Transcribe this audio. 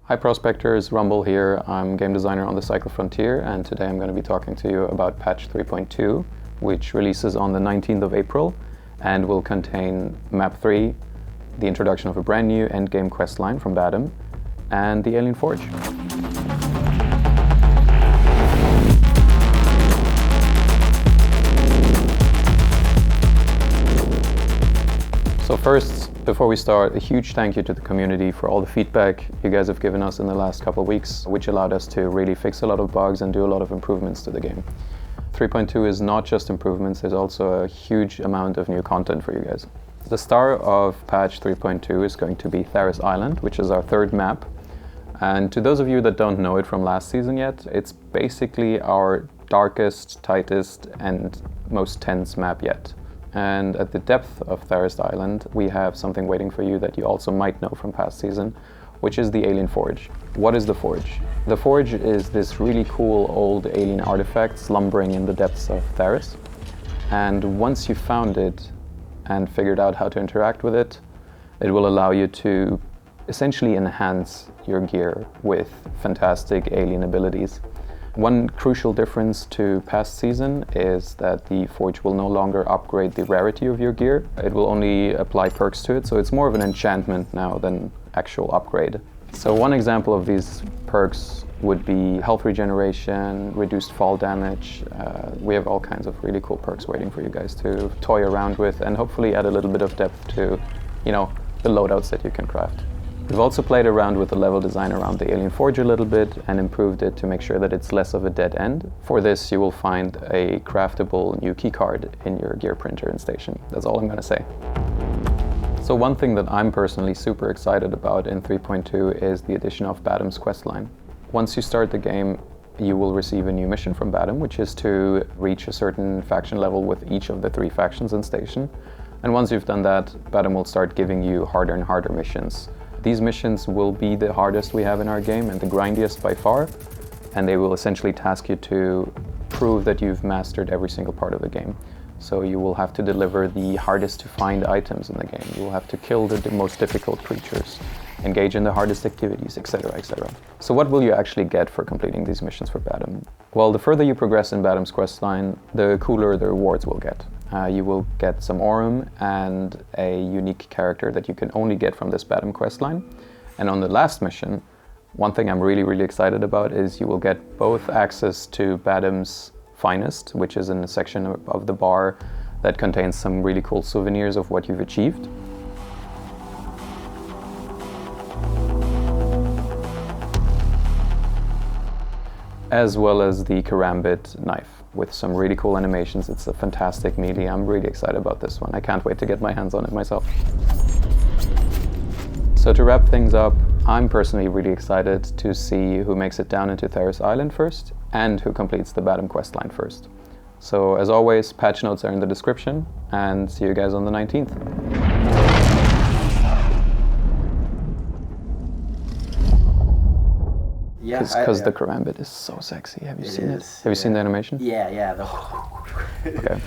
Hi Prospectors, Rumble here. I'm game designer on the Cycle Frontier, and today I'm going to be talking to you about patch 3.2, which releases on the 19th of April and will contain map 3, the introduction of a brand new endgame questline from Badum, and the Alien Forge. So first, before we start, a huge thank you to the community for all the feedback you guys have given us in the last couple of weeks, which allowed us to really fix a lot of bugs and do a lot of improvements to the game. 3.2 is not just improvements, there's also a huge amount of new content for you guys. The star of patch 3.2 is going to be Tharis Island, which is our third map. And to those of you that don't know it from last season yet, it's basically our darkest, tightest, and most tense map yet. And at the depth of Tharis Island, we have something waiting for you that you also might know from past season, which is the Alien Forge. What is the Forge? The Forge is this really cool old alien artifact slumbering in the depths of Tharis. And once you found it and figured out how to interact with it, it will allow you to essentially enhance your gear with fantastic alien abilities. One crucial difference to past season is that the Forge will no longer upgrade the rarity of your gear. It will only apply perks to it, so it's more of an enchantment now than actual upgrade. So one example of these perks would be health regeneration, reduced fall damage. We have all kinds of really cool perks waiting for you guys to toy around with and hopefully add a little bit of depth to, the loadouts that you can craft. We've also played around with the level design around the Alien Forge a little bit and improved it to make sure that it's less of a dead end. For this, you will find a craftable new keycard in your gear printer and station. That's all I'm going to say. So one thing that I'm personally super excited about in 3.2 is the addition of Badums Questline. Once you start the game, you will receive a new mission from Badum, which is to reach a certain faction level with each of the 3 factions in station. And once you've done that, Badum will start giving you harder and harder missions. These missions will be the hardest we have in our game and the grindiest by far, and they will essentially task you to prove that you've mastered every single part of the game. So you will have to deliver the hardest to find items in the game, you will have to kill the most difficult creatures, engage in the hardest activities, etc., etc. So what will you actually get for completing these missions for Badum? Well, the further you progress in Badum's questline, the cooler the rewards will get. You will get some Aurum and a unique character that you can only get from this Badum questline. And on the last mission, one thing I'm really excited about is you will get both access to Badum's Finest, which is in a section of the bar that contains some really cool souvenirs of what you've achieved. As well as the Karambit knife with some really cool animations. It's a fantastic melee. I'm really excited about this one. I can't wait to get my hands on it myself. So to wrap things up, I'm personally really excited to see who makes it down into Tharis Island first and who completes the Badum questline first. So as always, patch notes are in the description, and see you guys on the 19th. Yeah, because the Karambit is so sexy. Have you seen it? Have you seen the animation? Yeah. Okay.